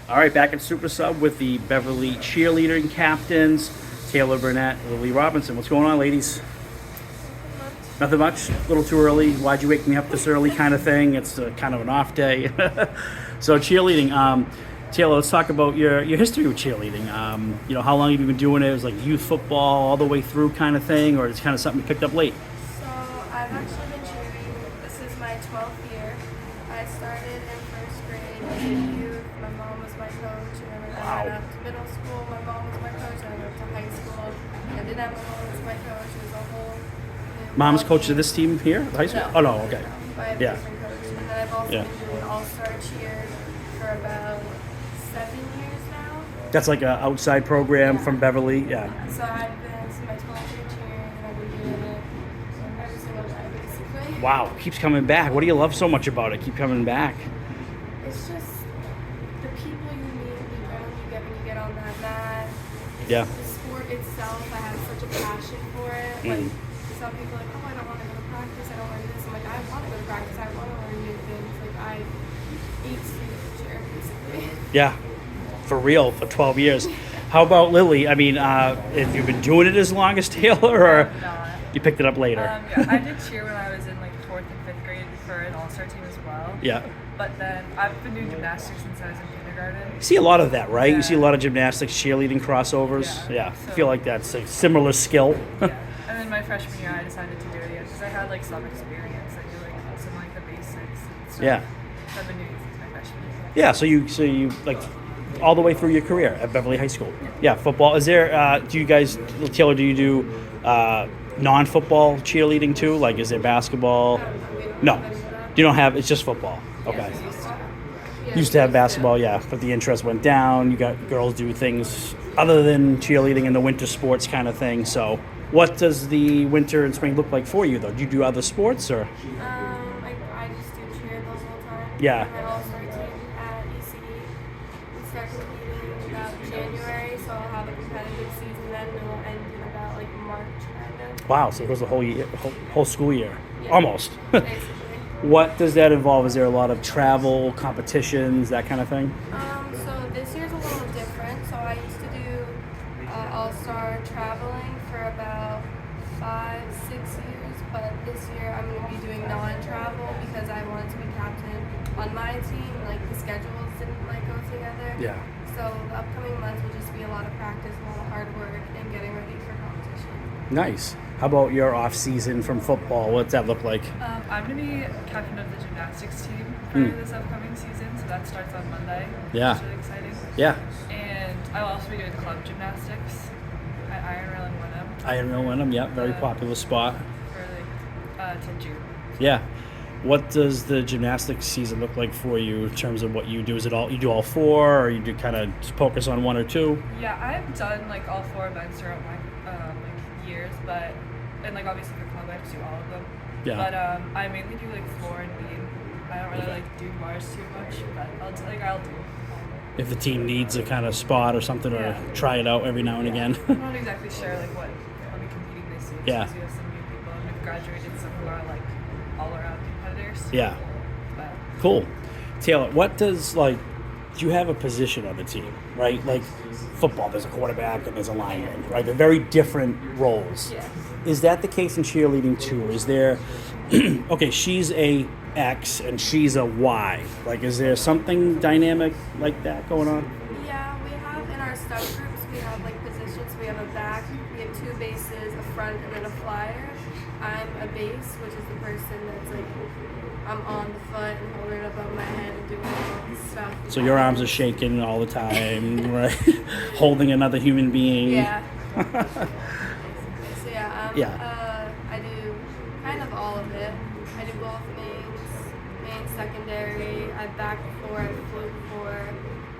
All right, back at Super Sub with the Beverly cheerleading captains, Taylor Burnett, Lily Robinson. What's going on, ladies? Nothing much. A little too early. Why'd you wake me up this early, kind of thing? It's kind of an off day. So cheerleading. Taylor, let's talk about your history with cheerleading. How long have you been doing it? It was like youth football all the way through, kind of thing, or it's kind of something you picked up late? So I've actually been cheering. This is my 12th year. I started in first grade. I did youth. My mom was my coach, and then I went up to middle school. My mom was my coach, and I went up to high school. I didn't have my mom as my coach. It was a whole. Mom's coach of this team here, high school? No. Oh no, okay. I have a different coach, and then I've also been doing all-star cheer for about 7 years now. That's like an outside program from Beverly, yeah. So I've been since my 12th year cheering, and I've been doing it every single day, basically. Wow, keeps coming back. What do you love so much about it? Keep coming back. It's just the people you meet, the adrenaline you get when you get on that mat. Yeah. The sport itself, I have such a passion for it. Like, some people are like, oh, I don't want to go to practice, I don't want to do this. I'm like, I want to go to practice, I want to learn new things. Like, I eat, sleep, cheer, basically. Yeah, for real, for 12 years. How about Lily? I mean, have you been doing it as long as Taylor, or Not. you picked it up later? Yeah, I did cheer when I was in like 4th and 5th grade for an all-star team as well. Yeah. But then I've been doing gymnastics since I was in kindergarten. You see a lot of that, right? You Yeah. see a lot of gymnastics, cheerleading crossovers. Yeah. I feel like that's a similar skill. Yeah. And then my freshman year, I decided to do it again because I had like some experience. I knew like some like the basics and stuff. Yeah. So I've been doing it since my freshman year. Yeah, so you like all the way through your career at Beverly High School. Yeah, football. Is there? Do you guys, Taylor? Do you do non-football cheerleading too? Like, is there basketball? No, you don't have. It's just football. Okay. Used to have basketball, yeah, but the interest went down. You got girls do things other than cheerleading and the winter sports kind of thing. So, what does the winter and spring look like for you, though? Do you do other sports or? I just do cheer the whole time. Yeah. I'm an all-star team at ECE. We start competing in about January, so I'll have a competitive season then, and it'll end in about like March, kind of. Wow, so it goes the whole year, whole school year, Yeah. almost. Basically. What does that involve? Is there a lot of travel, competitions, that kind of thing? So this year's a little different. So I used to do all-star traveling for about 5-6 years, but this year I'm going to be doing non-travel because I wanted to be captain on my team. Like the schedules didn't go together. Yeah. So the upcoming months will just be a lot of practice, a lot of hard work, and getting ready for competition. Nice. How about your off season from football? What's that look like? I'm going to be captain of the gymnastics team for this upcoming season, so that starts on Monday. Yeah. It's really exciting. Yeah. And I will also be doing club gymnastics at Iron Rail in Wenham. Iron Mill Wenham, yeah, very popular spot. For like till June. Yeah. What does the gymnastics season look like for you in terms of what you do? Is it all you do all four, or you do kind of focus on one or two? Yeah, I've done like all 4 events throughout my years, but and like obviously for club I have to do all of them. Yeah. But I mainly do like floor and beam. I don't really like do bars too much, but I'll do. If the team needs a kind of spot or something, or Yeah. try it out every now and again. I'm not exactly sure like what I'll be competing this year. Yeah. Because we have some new people and we've graduated some who are like all around competitors. Yeah. But Cool. Taylor, what does do you have a position on the team, right? Like football, there's a quarterback and there's a lineman, right? They're very different roles. yeah. Is that the case in cheerleading too? Is there, okay, she's a X and she's a Y. Like, is there something dynamic like that going on? Yeah, we have in our subgroups, we have like positions. We have a back, we have 2 bases, a front, and then a flyer. I'm a base, which is the person that's like, I'm on the foot and holding it above my head and doing all this stuff. So your arms are shaking all the time, right? Holding another human being. Yeah. So yeah, Yeah. I do kind of all of it. I do both main, secondary. I've backed before, I've flew before,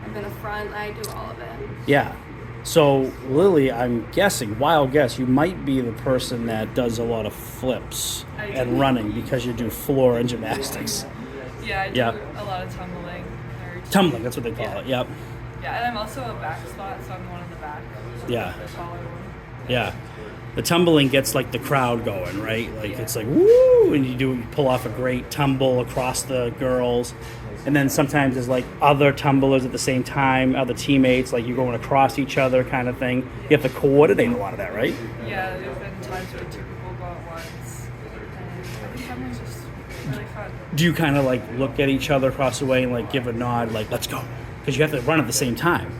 I've been a front. I do all of it. Yeah. So Lily, I'm guessing, wild guess, you might be the person that does a lot of flips I do. and running because you do floor and gymnastics. Yeah, I do Yeah. a lot of tumbling. Tumbling, that's what they call Yeah. it. Yep. Yeah, and I'm also a back spot, so I'm the one in the back. Yeah. The taller one. Yeah. The tumbling gets like the crowd going, right? Like it's like woo, and you pull off a great tumble across the girls. and then sometimes there's like other tumblers at the same time, other teammates, like you're going across each other kind of thing. You have to coordinate a lot of that, right? Yeah, there's been times where 2 people go at once, and I think sometimes just really fun. Do you kind of like look at each other across the way and like give a nod, like let's go, because you have to run at the same time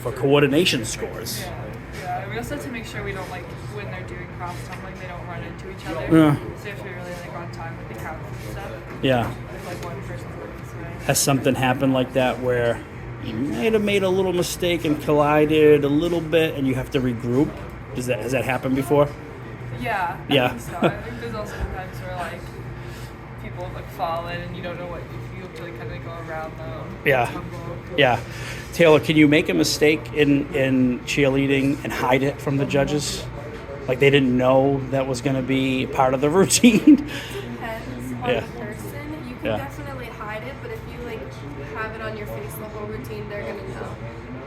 for coordination scores. Yeah, and we also have to make sure we don't, like, when they're doing cross tumbling, they don't run into each other. Yeah. So you have to be really, like, on time with the counts and stuff. Yeah. If, like, one person's going this way. Has something happened like that where you might have made a little mistake and collided a little bit and you have to regroup? Has that happened before? Yeah. Yeah. I think so. I think there's also times where, like, people, like, fall in and you don't know what you have to, like, kind of go around them. Yeah. Tumble. Yeah. Taylor, can you make a mistake in cheerleading and hide it from the judges? Like they didn't know that was going to be part of the routine? Depends on Yeah. the person. You can Yeah. definitely hide it, but if you like have it on your face the whole routine, they're gonna know.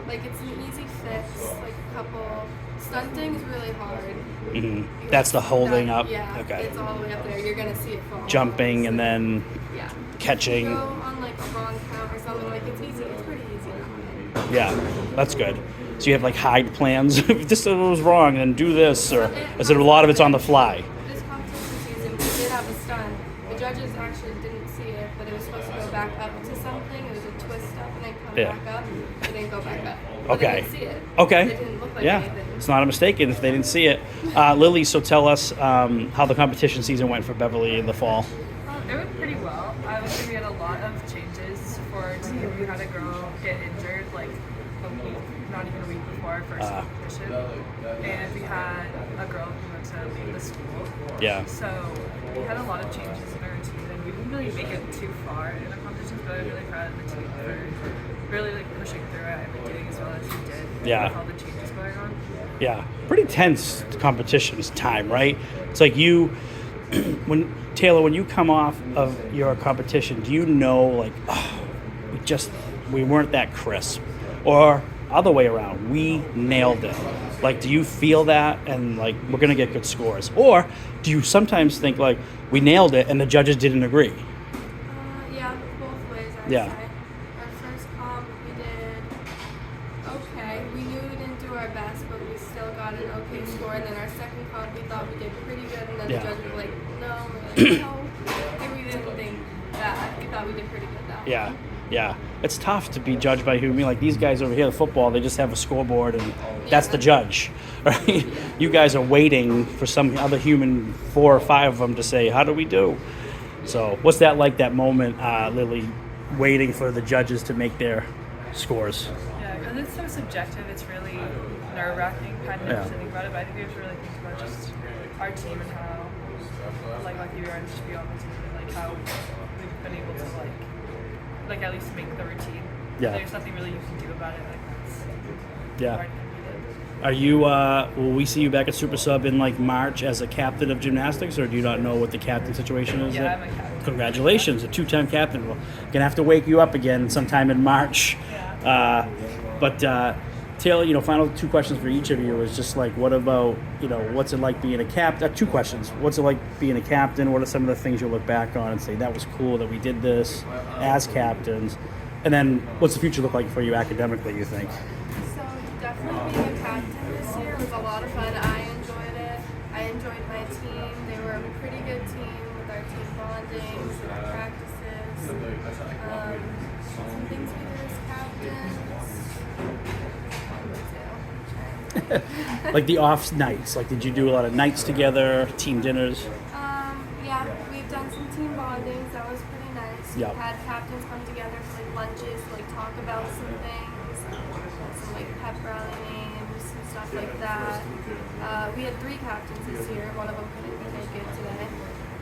Like it's an easy fix. Like a couple stunting is really hard. Mm-hmm. That's the holding up. Yeah. Okay. It's all the way up there. You're gonna see it fall. Jumping and then Yeah. catching. If you go on like a wrong count or something, like it's easy. It's pretty easy to hide. Yeah, that's good. So you have like hide plans. If this was wrong, then do this, or is it a lot of it's on the fly? This competition season, we did have a stunt. The judges actually didn't see it, but it was supposed to go back up to something. It was a twist up and then come Yeah. back up. It didn't go back up. But Okay. They didn't see it. Okay. It didn't look like Yeah, anything. it's not a mistake if they didn't see it. Lily, so tell us how the competition season went for Beverly in the fall. It went pretty well. I would say we had a lot of changes for our team. We had a girl get injured like a week, not even a week before our first competition. And we had a girl who went to leave the school. Yeah. So we had a lot of changes in our routine and we didn't really make it too far in the competitions, but I was really proud of the team for really like pushing through it and doing as well as we did Yeah. with all the changes going on. Yeah, pretty tense competitions time, right? It's like you, when Taylor, when you come off of your competition, do you know like, oh, we weren't that crisp, or other way around, we nailed it? Like, do you feel that and like we're gonna get good scores, or do you sometimes think like we nailed it and the judges didn't agree? Yeah, both ways, I'd Yeah. say. Our first comp, we did okay. We knew we didn't do our best, but we still got an okay score. And then our second comp, we thought we did pretty good. And then Yeah. the judges were like, no. We're like, no. And we didn't think that. We thought we did pretty good, though. Yeah, yeah. It's tough to be judged by human. Like these guys over here, the football, they just have a scoreboard and that's the judge, right? You guys are waiting for some other human, 4 or 5 of them, to say, how do we do? So what's that like, that moment, Lily, waiting for the judges to make their scores? Yeah, because it's so subjective, it's really nerve-wracking kind of Yeah. to think about it, but I think we have to really think about just our team and how, like lucky we are to just be on the team and like how we've been able to like at least make the routine. Yeah. There's nothing really you can do about it, like that's Yeah. already competed. Are you, will we see you back at Super Sub in like March as a captain of gymnastics, or do you not know what the captain situation is Yeah, yet? I'm a captain. Congratulations, a 2-time captain. We're gonna have to wake you up again sometime in March. Yeah. But Taylor, final 2 questions for each of you is just like, what about, what's it like being a captain? 2 questions. What's it like being a captain? What are some of the things you look back on and say, that was cool that we did this as captains? And then what's the future look like for you academically, you think? So definitely being a captain this year was a lot of fun. I enjoyed it. I enjoyed my team. They were a pretty good team with our team bondings and our practices. Some things we did as captains. Like the off nights, like did you do a lot of nights together, team dinners? Yeah, we've done some team bondings. That was pretty nice. Yeah. We've had captains come together for like lunches, like talk about some things, some like pep rally names and stuff like that. We had 3 captains this year. One of them couldn't make it today,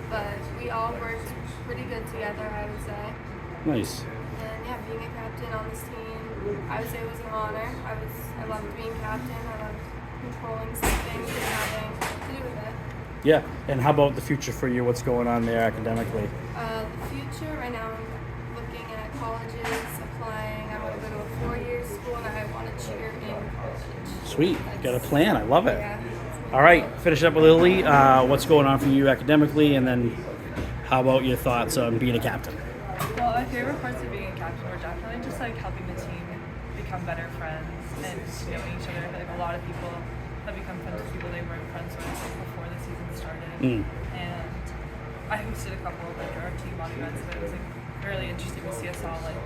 but we all worked pretty good together, I would say. Nice. And yeah, being a captain on this team, I would say it was an honor. I loved being captain. I loved controlling some things and having to do with it. Yeah, and how about the future for you? What's going on there academically? The future, right now I'm looking at colleges, applying. I want to go to a 4-year school and I want to cheer in college. Sweet, got a plan. I love it. Yeah. All right, finish up with Lily. What's going on for you academically, and then how about your thoughts on being a captain? Well, My favorite parts of being a captain were definitely just like helping the team become better friends and knowing each other. I feel like a lot of people have become friends with people they weren't friends with before the season started. And I hosted a couple of like our team on events, but it was like really interesting to see us all like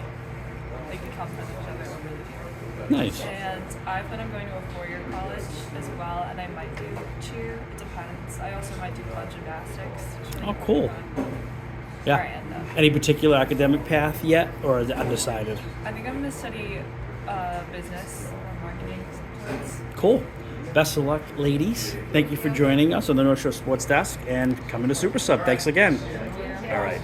become friends with each other over the year. Nice. And I plan on going to a 4-year college as well, and I might do cheer. It depends. I also might do club gymnastics. Oh, cool. Where I Yeah. end up. Any particular academic path yet, or is it undecided? I think I'm going to study business or marketing. Cool. Best of luck, ladies. Thank you for joining us on the North Shore Sports Desk and coming to Super Sub. Thanks again. Yeah. All right.